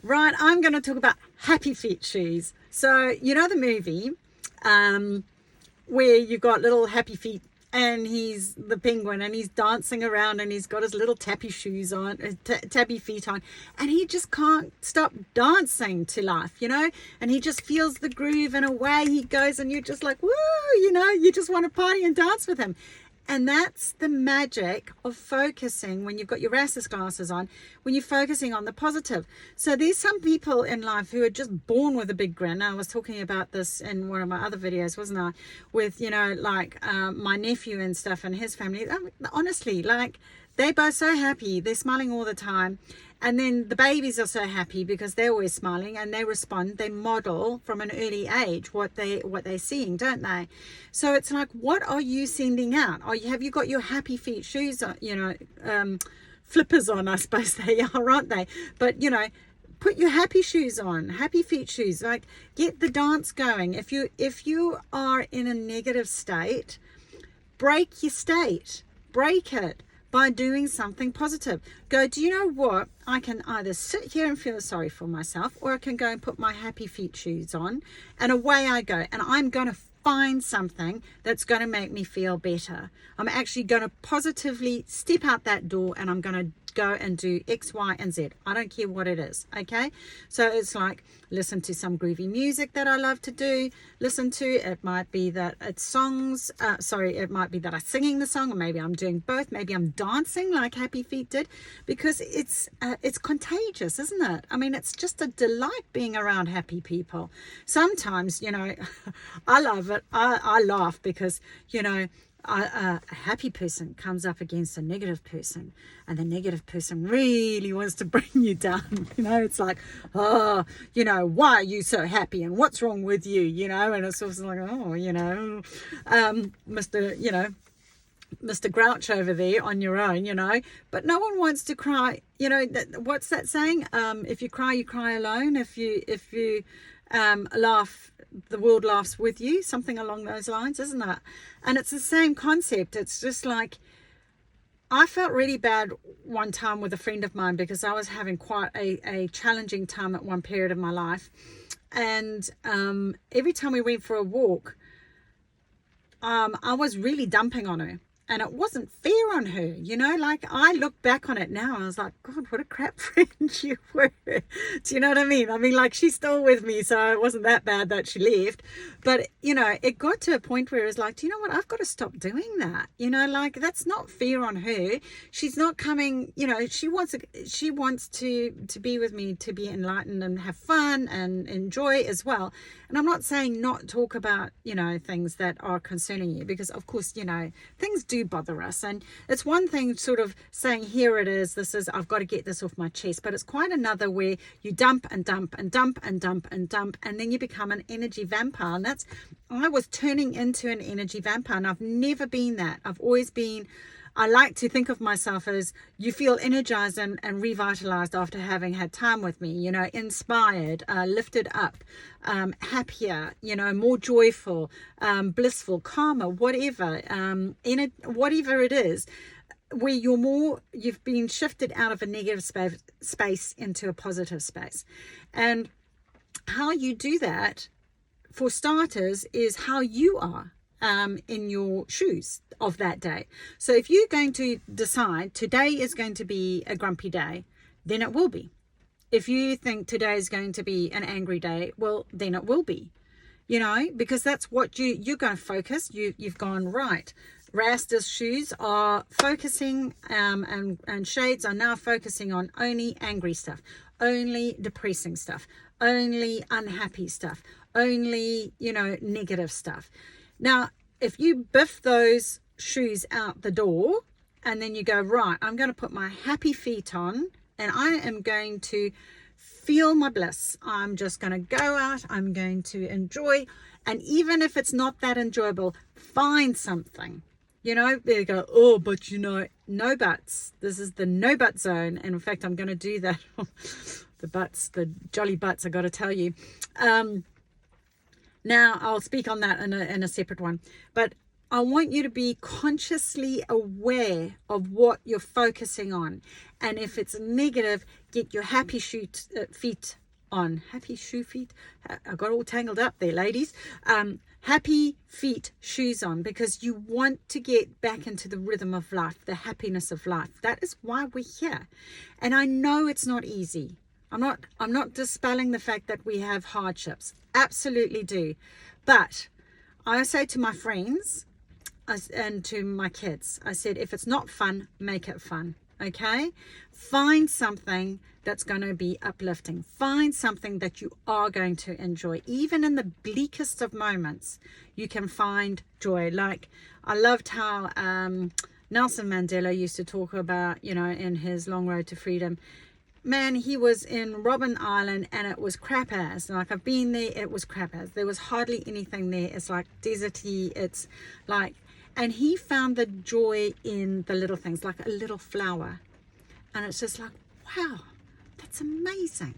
Right, I'm going to talk about happy feet shoes. So, you know the movie where you've got little happy feet and he's the penguin and he's dancing around and he's got his little tappy shoes on, tappy feet on, and he just can't stop dancing to life, you know, and he just feels the groove and away he goes and you're just like, woo, you know, you just want to party and dance with him. And that's the magic of focusing when you've got your Rastus glasses on, when you're focusing on the positive. So there's some people in life who are just born with a big grin. I was talking about this in one of my other videos, wasn't I? With, you know, like my nephew and stuff and his family. Honestly, like they're both so happy. They're smiling all the time. And then the babies are so happy because they're always smiling and they respond. They model from an early age what they're seeing, don't they? So it's like, what are you sending out? Have you got your happy feet shoes on, you know, flippers on, I suppose they are, aren't they? But, you know, put your happy shoes on, happy feet shoes, like get the dance going. If you are in a negative state, break your state, break it by doing something positive. Go, do you know what? I can either sit here and feel sorry for myself, or I can go and put my happy feet shoes on and away I go. And I'm going to find something that's going to make me feel better. I'm actually going to positively step out that door and I'm going to go and do X, Y, and Z. I don't care what it is. Okay. So it's like, listen to some groovy music that I love to do. Listen to, it might be that it's songs. It might be that I'm singing the song, or maybe I'm doing both. Maybe I'm dancing like Happy Feet did, because it's contagious, isn't it? I mean, it's just a delight being around happy people. Sometimes, you know, I love it. I laugh because, you know, a happy person comes up against a negative person, and the negative person really wants to bring you down. You know, it's like, oh, you know, why are you so happy and what's wrong with you, you know? And it's sort of like, oh, you know, Mr. Grouch over there on your own, you know. But no one wants to cry, you know. What's that saying? If you cry, you cry alone. If you laugh, the world laughs with you, something along those lines, isn't it? And it's the same concept. It's just like, I felt really bad one time with a friend of mine because I was having quite a challenging time at one period of my life. And every time we went for a walk, I was really dumping on her. And it wasn't fair on her, you know, like I look back on it now, I was like, God, what a crap friend you were. Do you know what I mean? I mean, like, she's still with me, so it wasn't that bad that she left. But, you know, it got to a point where it was like, do you know what? I've got to stop doing that. You know, like, that's not fair on her. She's not coming, you know, she wants to be with me, to be enlightened and have fun and enjoy as well. And I'm not saying not talk about, you know, things that are concerning you, because of course, you know, things do bother us. And it's one thing sort of saying, here it is, I've got to get this off my chest. But it's quite another where you dump and dump and dump and dump and dump, and then you become an energy vampire. And I was turning into an energy vampire, and I've never been that. I've always been, I like to think of myself as, you feel energized and revitalized after having had time with me, you know, inspired, lifted up, happier, you know, more joyful, blissful, calmer, whatever, whatever it is, where you've been shifted out of a negative space into a positive space. And how you do that, for starters, is how you are in your shoes of that day. So if you're going to decide today is going to be a grumpy day, then it will be. If you think today is going to be an angry day, well, then it will be, you know, because that's what you're going to focus. You've gone, right, Rasta's shoes are focusing, and shades are now focusing on only angry stuff, only depressing stuff, only unhappy stuff, only, you know, negative stuff. Now, if you biff those shoes out the door and then you go, right, I'm going to put my happy feet on and I am going to feel my bliss. I'm just going to go out. I'm going to enjoy. And even if it's not that enjoyable, find something, you know, there you go. Oh, but you know, no buts. This is the no but zone. And in fact, I'm going to do that. The jolly butts, I got to tell you. Now I'll speak on that in a separate one. But I want you to be consciously aware of what you're focusing on. And if it's negative, get your happy feet on. Happy shoe feet? I got all tangled up there, ladies. Happy feet shoes on, because you want to get back into the rhythm of life, the happiness of life. That is why we're here. And I know it's not easy. I'm not dispelling the fact that we have hardships. Absolutely do. But I say to my friends, and to my kids, I said, if it's not fun, make it fun. Okay, find something that's going to be uplifting. Find something that you are going to enjoy. Even in the bleakest of moments, you can find joy. Like, I loved how Nelson Mandela used to talk about, in his Long Road to Freedom. Man, he was in Robben Island and it was crap ass. Like, I've been there, it was crap ass. There was hardly anything there. It's like deserty. It's like, and he found the joy in the little things, like a little flower. And it's just like, wow, that's amazing.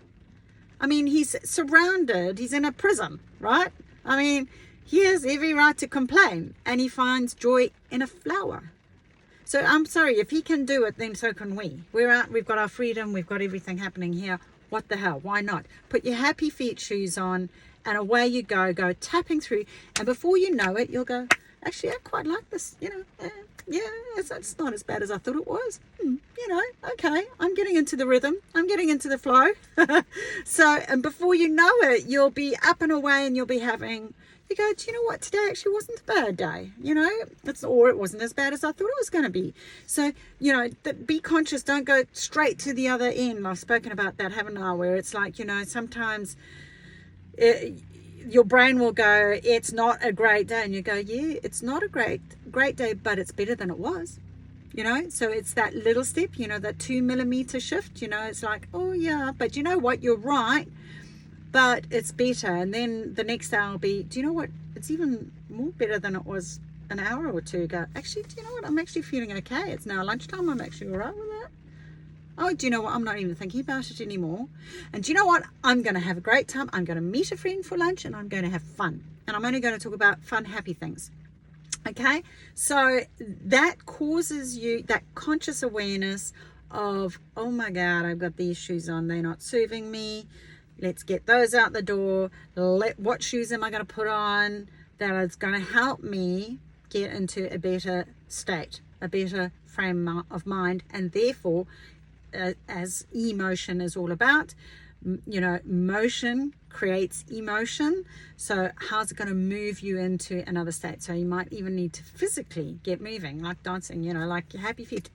I mean, he's surrounded, he's in a prison, right? I mean, he has every right to complain, and he finds joy in a flower. So I'm sorry, if he can do it, then so can we. We're out, we've got our freedom, we've got everything happening here. What the hell? Why not? Put your happy feet shoes on, and away you go tapping through. And before you know it, you'll go, actually, I quite like this, yeah, it's not as bad as I thought it was. Okay, I'm getting into the rhythm. I'm getting into the flow. So, and before you know it, you'll be up and away, and you'll be having, you go, do you know what? Today actually wasn't a bad day, or it wasn't as bad as I thought it was going to be. So, be conscious. Don't go straight to the other end. I've spoken about that, haven't I? Where it's like, sometimes your brain will go, it's not a great day. And you go, yeah, it's not a great day, but it's better than it was. So it's that little step, that 2 millimeter shift, it's like, oh yeah, but you know what? You're right. But it's better. And then the next hour will be, do you know what? It's even more better than it was an hour or two ago. Actually, do you know what? I'm actually feeling okay. It's now lunchtime. I'm actually all right with that. Oh, do you know what? I'm not even thinking about it anymore. And do you know what? I'm going to have a great time. I'm going to meet a friend for lunch, and I'm going to have fun. And I'm only going to talk about fun, happy things. Okay? So that causes you that conscious awareness of, oh my God, I've got these shoes on. They're not serving me. Let's get those out the door. What shoes am I going to put on that is going to help me get into a better state, a better frame of mind, and therefore, as emotion is all about, motion creates emotion. So how's it going to move you into another state? So you might even need to physically get moving, like dancing, like Happy Feet.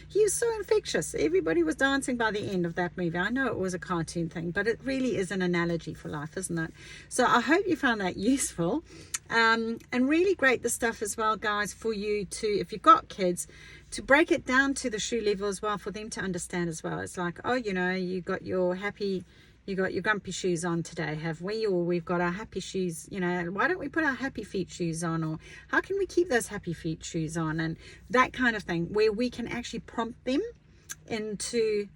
He was so infectious. Everybody was dancing by the end of that movie. I know it was a cartoon thing, but it really is an analogy for life, isn't it? So I hope you found that useful. And really great the stuff as well, guys, for you to, if you've got kids, to break it down to the shoe level as well, for them to understand as well. It's like, oh, you got your grumpy shoes on today, have we? Or we've got our happy shoes, why don't we put our happy feet shoes on? Or how can we keep those happy feet shoes on? And that kind of thing, where we can actually prompt them into,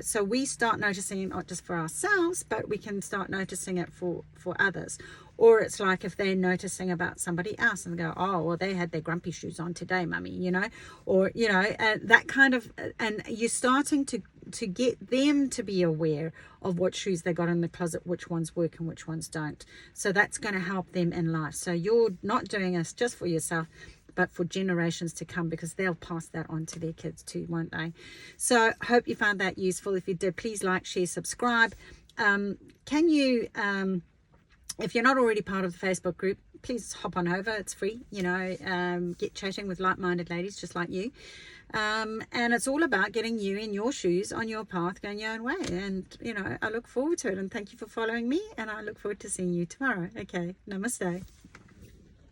so we start noticing it not just for ourselves, but we can start noticing it for others. Or it's like if they're noticing about somebody else and they go, oh, well, they had their grumpy shoes on today, mummy, or, that kind of, and you're starting to get them to be aware of what shoes they got in the closet, which ones work and which ones don't. So that's going to help them in life. So you're not doing this just for yourself, but for generations to come, because they'll pass that on to their kids too, won't they? So hope you found that useful. If you did, please like, share, subscribe. Can you, if you're not already part of the Facebook group, please hop on over. It's free, get chatting with like-minded ladies just like you. And it's all about getting you in your shoes on your path, going your own way. And, I look forward to it. And thank you for following me. And I look forward to seeing you tomorrow. Okay. Namaste.